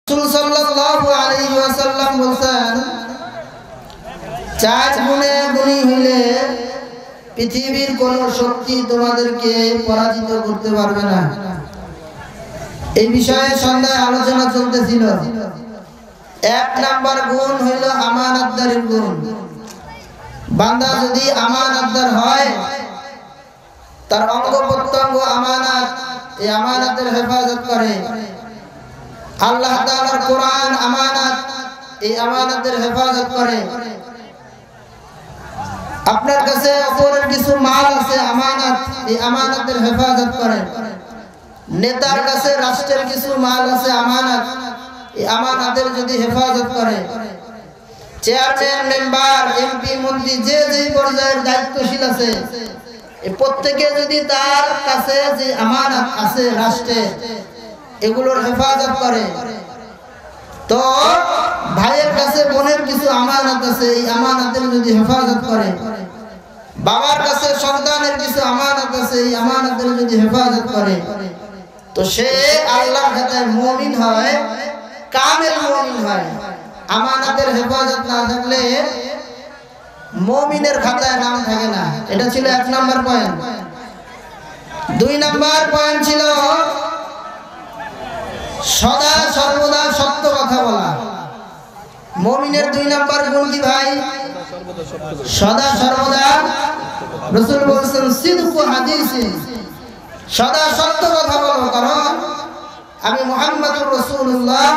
রাসূল সাল্লাল্লাহু আলাইহি ওয়াসাল্লাম বলেন, চার গুণে গুণী হলে পৃথিবীর কোন শক্তি তোমাদেরকে পরাজিত করতে পারবে না। এই বিষয়ে সন্ধ্যায় আলোচনা চলতেছিল। এক নাম্বার গুণ হইল আমানতদারির গুণ। বান্দা যদি আমানতদার হয়, তার অঙ্গ প্রত্যঙ্গ আমানত, এই আমানতের হেফাজত করে। আল্লাহ তাআলার কোরআন আমানত, এই আমানতের হেফাজত করে। আপনার কাছে অপরের কিছু মাল আছে আমানত, এই আমানতের হেফাজত করে। নেতার কাছে রাষ্ট্রের কিছু মাল আছে আমানত, এই আমানতের যদি হেফাজত করে। চেয়ারম্যান, মেম্বার, এমপি, মন্ত্রী যে যেই পর্যায়ের দায়িত্বশীল আছে, এই প্রত্যেকে যদি তার কাছে যে আমানত আছে রাষ্ট্রে, এগুলোর হেফাজত করে, তো ভাইয়ের কাছে বোনের কিছু আমানত আছে, এই আমানতের যদি হেফাজত করে। বাবার কাছে সন্তানের কিছু আমানত আছে, এই আমানতের যদি হেফাজত করে, তো সে আল্লাহর খাতায় মুমিন হয়, কামেল মুমিন হয়। আমানতের হেফাজত না থাকলে মুমিনের খাতায় নাম থাকে না। এটা ছিল এক নাম্বার পয়েন্ট। দুই নাম্বার পয়েন্ট ছিল সদা সর্বদা সত্য কথা বলা। মুমিনের দুই নাম্বার গুণ কি ভাই? সদা সর্বদা। রাসূল বলেছেন সিদকু হাদিসি, সদা সত্য কথা বলো। কারণ আমি মুহাম্মদুর রাসূলুল্লাহ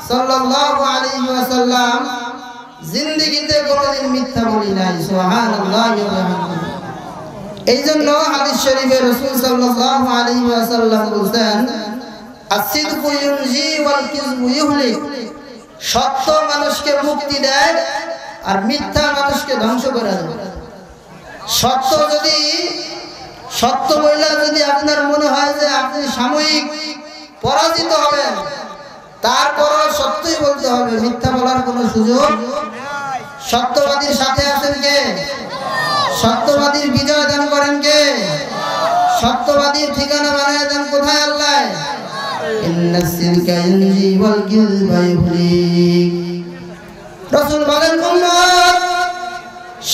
সাল্লাল্লাহু আলাইহি ওয়াসাল্লাম জিন্দেগিতে কোনোদিন মিথ্যা বলি নাই। সুবহানাল্লাহ। এইজন্য হাদিস শরীফে রাসূল সাল্লাল্লাহু আলাইহি ওয়াসাল্লাম বলেন, আসিদকু ইউনজি ওয়াল কিযবু ইহলিক। সত্য মানুষকে মুক্তি দেয় আর মিথ্যা মানুষকে ধ্বংস করে দেয়। সত্য বইলা যদি আপনার মনে হয় যে আপনি সাময়িক পরাজিত হবেন, তারপরও সত্যই বলতে হবে, মিথ্যা বলার কোনো সুযোগ। সত্যবাদীর সাথে আছেন কে? সত্যবাদীর বিজয় দান করেন কে? সত্যবাদীর ঠিকানা বানায় দেন কোথায়? আল্লাহ। রাসূল বলেন, উম্মত,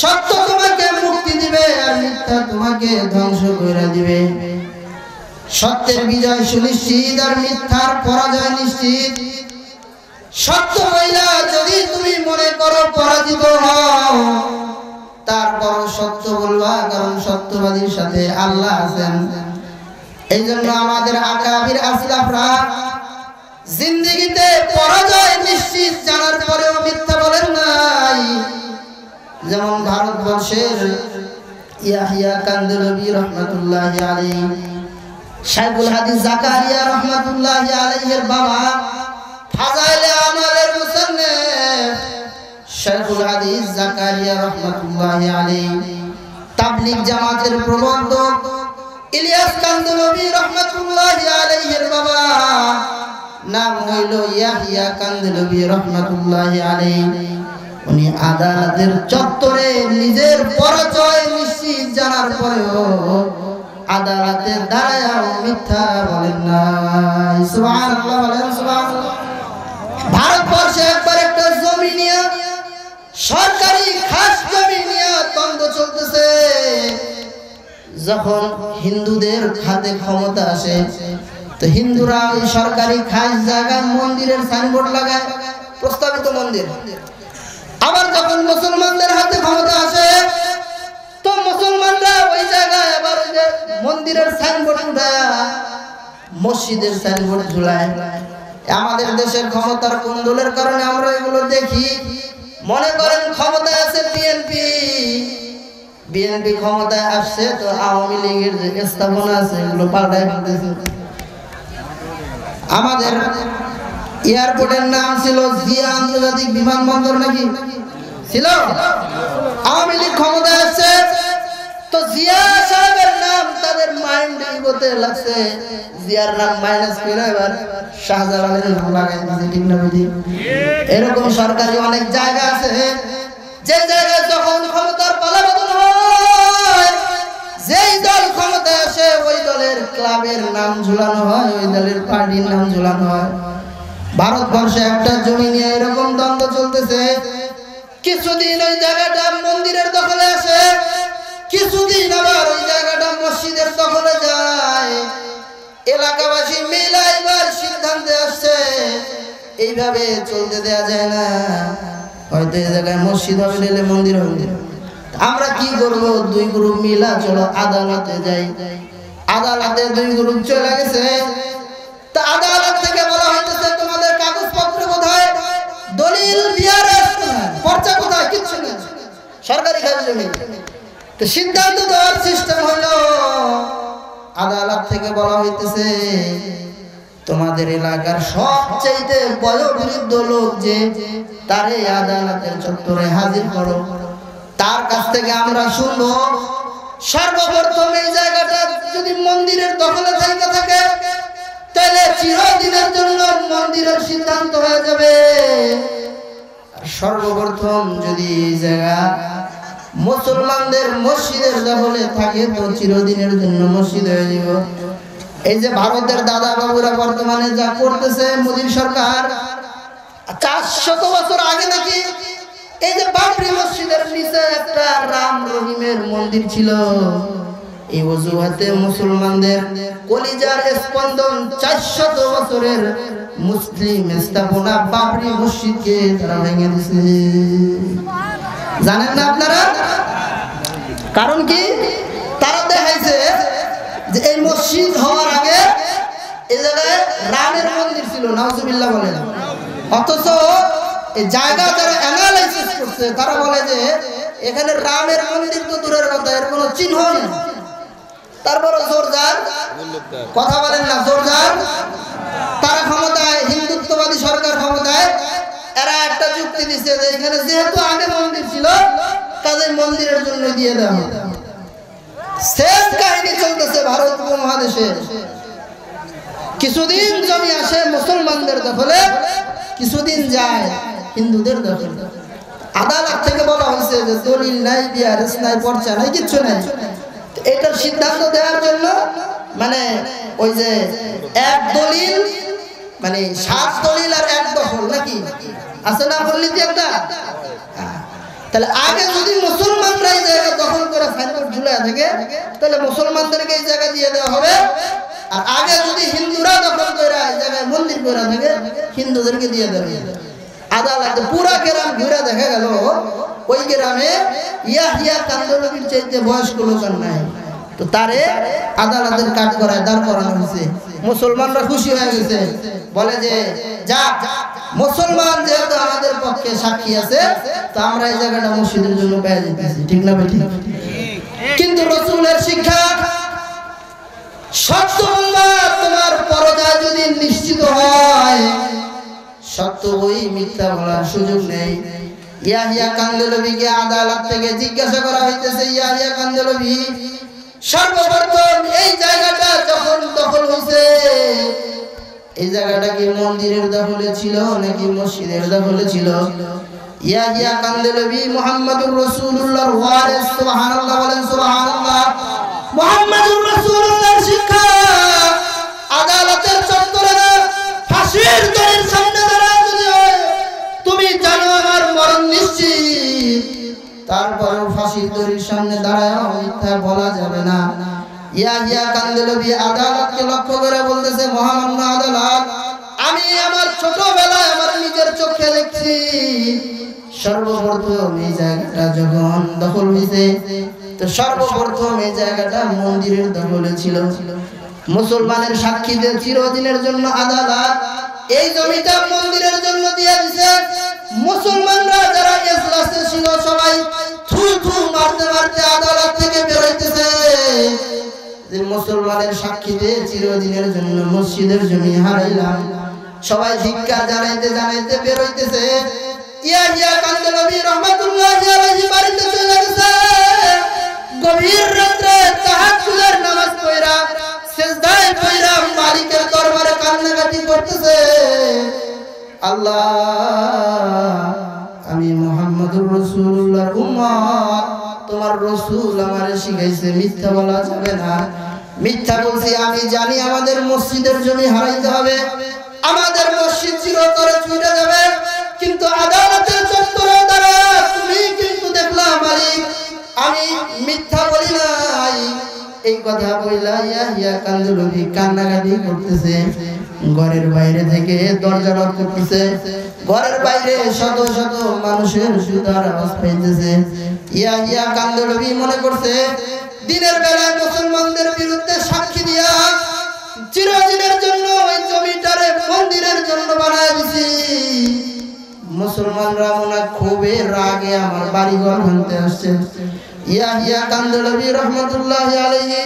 সত্য তোমাকে মুক্তি দিবে আর মিথ্যা তোমাকে ধ্বংস করে দিবে। সত্যের বিজয় সুনিশ্চিত আর মিথ্যার পরাজয় নিশ্চিত। সত্য বইলা যদি তুমি মনে করো পরাজিত হও, তারপর সত্য বলবা, কারণ সত্যবাদীর সাথে আল্লাহ আছেন। এই জন্য আমাদের আকাবির আসলাফরা জিন্দেগিতে পরাজয় নিশ্চিত জানার পরেও মিথ্যা বলেন নাই। যেমন ভারতবর্ষের ইয়াহিয়া কান্দেলভি রহমাতুল্লাহি আলাইহি, শাইখুল হাদিস জাকারিয়া রহমাতুল্লাহি আলাইহির বাবা, ফাজাইলে আমালের মুসান্নিফ শাইখুল হাদিস জাকারিয়া রহমাতুল্লাহি আলাইহি, তাবলীগ জামাতের প্রবর্তক ইলিয়াস কান্দেলভি রহমাতুল্লাহি আলাইহির বাবা নাম হইল ইয়াহিয়া কান্দেলভি রহমাতুল্লাহি আলাইহি। উনি আদালতের চত্বরে নিজের পরাজয় নিশ্চিত জানার পরেও আদালতে দাঁড়ায় মিথ্যা বলেন নাই। সুবহানাল্লাহ বলেন, সুবহানাল্লাহ। ভারতবর্ষে একবার একটা জমি নিয়ে, সরকারি খাস জমি নিয়ে দ্বন্দ্ব চলতেছে। যখন হিন্দুদের হাতে ক্ষমতা আসে, তো হিন্দুরা ওই সরকারি খাস জায়গায় মন্দিরের সাইনবোর্ড লাগায়, প্রস্তাবিত মন্দির। আবার যখন মুসলমানদের হাতে ক্ষমতা আসে, তো মুসলমানরা ওই জায়গায় আবার ওই যে মন্দিরের সাইনবোর্ড উঠায় মসজিদের সাইনবোর্ড ঝুলায়। আমাদের দেশের ক্ষমতার কুন্দলের কারণে আমরা এগুলো দেখি। মনে করেন ক্ষমতায় আছে বিএনপি ক্ষমতায় আসছে, তো আওয়ামী লীগের যে স্থাপনা আছে এগুলো পাল্টায় ফেলতেছে। আমাদের এয়ারপোর্টের নাম ছিল জিয়া আন্তর্জাতিক বিমানবন্দর, নাকি ছিল? আওয়ামী লীগ ক্ষমতায় আসছে, তো জিয়া সাহেবের নাম তাদের মাইন্ড ইগোতে লাগছে, জিয়ার নাম মাইনাস করে এবার শাহজালালের নাম লাগাই দিয়েছে। ঠিক না বুঝি? এরকম সরকারি অনেক জায়গা আছে, যে জায়গায় যখন ক্ষমতার পালাবদল হয়, যেই দল ক্ষমতায় আসে ওই দলের ক্লাবের নাম ঝুলানো হয়, ওই দলের পার্টির নাম ঝুলানো হয়। ভারতবর্ষে একটা জমি নিয়ে এরকম দ্বন্দ্ব চলতেছে। কিছুদিন ওই জায়গাটা মন্দিরের দখলে আসে, কিছুদিন আবার ওই জায়গাটা মসজিদের দখলে যায়। এলাকাবাসী মিলে এবার সিদ্ধান্তে আসছে এইভাবে চলতে দেয়া যায় না, হয়তো এই জায়গায় মসজিদ হবে, নিলে মন্দির হবে। আমরা কি করব? দুই গ্রুপ মিলা চলো আদালতে যাই। আদালতে দুই গ্রুপ চলে গেছে। তা আদালত থেকে বলা হইতেছে তোমাদের কাগজপত্র কোথায়, দলিল বিআরএস কোথায়, পর্চা কোথায়, কিচ্ছু নেই, সরকারি খাস জমি। তো সিদ্ধান্ত দেওয়ার সিস্টেম হলো আদালত থেকে বলা হইতেছে তোমাদের এলাকার সবচাইতে বয়োবৃদ্ধ লোক যে, তারে আদালতের চত্বরে হাজির করো, তার কাছ থেকে আমরা শুনবো সর্বপ্রথম এই জায়গাটা যদি মন্দিরের দখলে থাকে তাহলে চিরদিনের জন্য মন্দিরের সিদ্ধান্ত হয়ে যাবে। সর্বপ্রথম যদি এই জায়গা মুসলমানদের মসজিদের দখলে থাকে তো চিরদিনের জন্য মসজিদ হয়ে যাব। এই যে ভারতের দাদা বাবুরা বর্তমানে যা করতেছে মোদী সরকার, 400 বছর আগে নাকি এই যে বাবরি মসজিদের নিচে একটা রাম রহিমের মন্দির ছিল, এই অজুহাতে মুসলমানদের কলিজার স্পন্দন 400 বছরের মুসলিম স্থাপনা বাবরি মসজিদকে তারা ভেঙে দিয়েছে। জানেন না আপনারা কারণ কি? তারা দেখাইছে যে এই মসজিদ হওয়ার আগে এই জায়গায় রামের মন্দির ছিল, নাউজুবিল্লাহ বলেন। অথচ এই জায়গা যারা অ্যানালাইসিস করছে তারা বলে যে এখানে রামের মন্দির তো দূরের কথা, এর কোনো চিহ্ন নেই। তারপরে জোরদার কথা বলেন না, জোরদার তারা ক্ষমতায়, হিন্দুত্ববাদী সরকার ক্ষমতায়, এরা একটা যুক্তি দিচ্ছে যে এখানে যেহেতু আগে মন্দির ছিল কাজে মন্দিরের জন্য দিয়ে দেওয়া হবে। সেম কাহিনী চলতেছে ভারত উপমহাদেশে। কিছুদিন জমি আসে মুসলমানদের দখলে, কিছুদিন যায় হিন্দুদের দখলে। আদালত থেকে বলা হয়েছে যে দলিল নাই, বিআরএস নাই, পর্চা নাই, কিচ্ছু নাই। এটার সিদ্ধান্ত দেওয়ার জন্য মানে ওই যে এক দলিল মানে 7 দলিল আর 1 দখল নাকি আছে না বললি একটা। তাহলে আগে যদি মুসলমানরা এই জায়গা দখল করে সাইনবোর্ড ঝুলায় থাকে তাহলে মুসলমানদেরকে এই জায়গা দিয়ে দেওয়া হবে, আর আগে যদি হিন্দুরা দখল করে এই জায়গায় মন্দির করে থাকে হিন্দুদেরকে দিয়ে দেওয়া হবে। আদালতে পুরা গ্রাম ঘুরে দেখা গেল ওই গ্রামে ইয়াহিয়া কান্দলবির চাইতে বয়স্ক লোক নাই, তো তারে আদালতের কাজ করায় দাঁড় করানো হয়েছে। মুসলমানরা খুশি হয়ে গেছে, বলে যে যা মুসলমান যেহেতু আমাদের পক্ষে সাক্ষী আছে তো আমরা এই জায়গাটা মসজিদের জন্য পেয়ে যেতেছি, ঠিক না বেঠিক? কিন্তু রাসূলের শিক্ষা সত্য বলবা, তোমার পরদায় যদি নিশ্চিত হয় সত্য বই মিথ্যা বলার সুযোগ নেই। ইয়াহিয়া কান্দলবিকে আদালত থেকে জিজ্ঞাসা করা হইতেছে, ইয়াহিয়া কান্দলবি সর্বপ্রথম এই জায়গাটা যখন দখল হয়েছে এই জায়গাটা কি মন্দিরের দখলে ছিল নাকি মসজিদের দখলে ছিল? ইয়াহিয়া কান্দলবি মুহাম্মদুর রাসূলুল্লাহর ওয়ারিস, সুবহানাল্লাহ বলেন, সুবহানাল্লাহ। মুহাম্মদুর রাসূলুল্লাহর শিক্ষা আদালতের চত্বরে ফাঁসির দড়ির সামনে দাঁড়ায় যদি তুমি জানো আমার মরণ নিশ্চিত, তারপরেও ফাঁসির দড়ির সামনে দাঁড়ায় মিথ্যা বলা যাবে না। ইয়াহিয়া কান্দলবি আদালতকে লক্ষ্য করে বলতেছে, মহামান্য আদালত, আমি আমার ছোটবেলায় আমার নিজের চোখে দেখছি সর্বপ্রথম এই জায়গাটা যখন দখল হয়েছে তো সর্বপ্রথম এই জায়গাটা মন্দিরের দখলে ছিল। মুসলমানের সাক্ষীদের চিরদিনের জন্য আদালত এই জমিটা মন্দিরের জন্য দিয়ে দিয়েছে। মুসলমানরা যারা ইজলাসে ছিল সবাই থু থু মারতে মারতে আদালত থেকে বের হইতেছে যে মুসলমানের সাক্ষীতে চিরদিনের জন্য মসজিদের জমি হারাইলাম। সবাই ধিক্কার জানাইতে জানাইতে বের হইতেছে। ইয়াহিয়া কান্দলবি রাহমাতুল্লাহি আলাইহি বাড়িতে চলে গেছে। গভীর রাতে তাহাজ্জুদের নামাজ পড়া সিজদায় পড়া মালিকের দরবারে কান্নাকাটি করতেছে, আল্লাহ আমি মুহাম্মদুর রাসূলুল্লাহর উম্মত, তোমার রাসূল আমারে শিখাইছে মিথ্যা বলা যাবে না। মিথ্যা বলছি আমি জানি আমাদের মসজিদের জমি হারাইতে হবে, আমাদের মসজিদ চিরতরে ছুটে যাবে, কিন্তু আদালতের চত্বরে দ্বারা তুমি কিন্তু দেখলাম মালিক আমি মিথ্যা বলি নাই। এই কথা বইলা ইয়াহিয়া কান্দুলবি কান্নাকাটি করতেছে। ঘরের বাইরে থেকে দরজা রদ করতেছে, ঘরের বাইরে শত শত মানুষের সুতার আওয়াজ পাইতেছে। ইয়াহিয়া কান্দুলবি মনে করছে দিনের বেলায় মুসলমানদের বিরুদ্ধে সাক্ষী দিয়া চিরদিনের জন্য ওই জমিটারে মন্দিরের জন্য বানায় দিছি। মুসলমানরা মনে খুবই রাগে আমার বাড়িঘর ভাঙতে আসছে। ইয়াহিয়া কান্দুলবি রহমাতুল্লাহি আলাইহি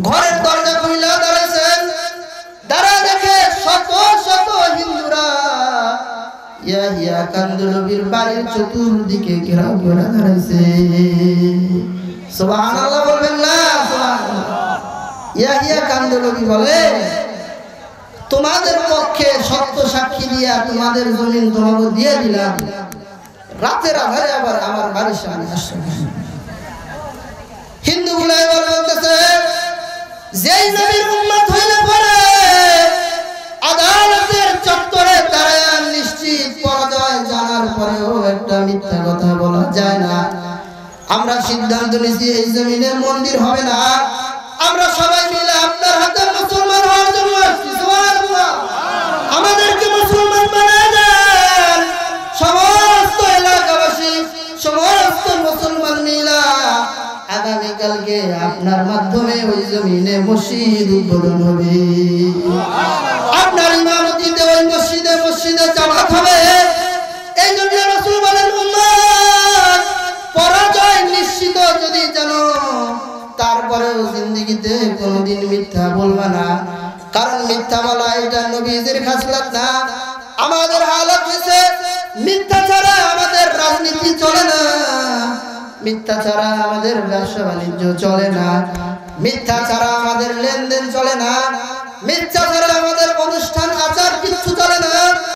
ঘরের দরজা খুলে দাঁড়াইছেন। দাঁড়ায় দেখে শত শত হিন্দুরা ইয়াহিয়া কান্দুলবির বাড়ির চতুর্দিকে ঘেরাও করে দাঁড়াইছে। সুবহানাল্লাহ বলবেন না? সুবহানাল্লাহ। ইয়াহিয়া কান্দুলবি বলে তোমাদের পক্ষে সত্য সাক্ষী দিয়া তোমাদের জমিন তোমাকে দিয়ে দিলাম, রাতের আধারে আবার আমার বাড়ির সামনে আসছে। হিন্দুগুলো এবার বলতেছে যেই নবীর উম্মত হইলে পরে আদালতের চত্বরে দাঁড়ায় নিশ্চিত পরাজয় জানার পরেও একটা মিথ্যা কথা বলা যায় না। আমরা সিদ্ধান্ত নিয়েছি এই জমিনে মন্দির হবে না, আমরা সবাই মিলে আপনার হাতে মুসলমান হওয়ার জন্য আসছি। সুবহানাল্লাহ। আমাদেরকে মুসলমান বানায় দেন। সমস্ত এলাকাবাসী সমস্ত মুসলমান মিলা আগামীকালকে আপনার মাধ্যমে ওই জমিনে মসজিদ উদ্বোধন হবে, আপনার ইমামতিতে ওই মসজিদে মসজিদে জামাত হবে। এই জন্য রাসূল বলেন উম্মত পরাজয় নিশ্চিত যদি জানো তারপরেও জিন্দেগিতে কোনোদিন মিথ্যা বলবা না, কারণ মিথ্যা বলা এটা নবীজির খাসলত না। আমাদের হালত হয়েছে মিথ্যা ছাড়া আমাদের রাজনীতি চলে না, মিথ্যা ছাড়া আমাদের ব্যবসা বাণিজ্য চলে না, মিথ্যা ছাড়া আমাদের লেনদেন চলে না, মিথ্যা ছাড়া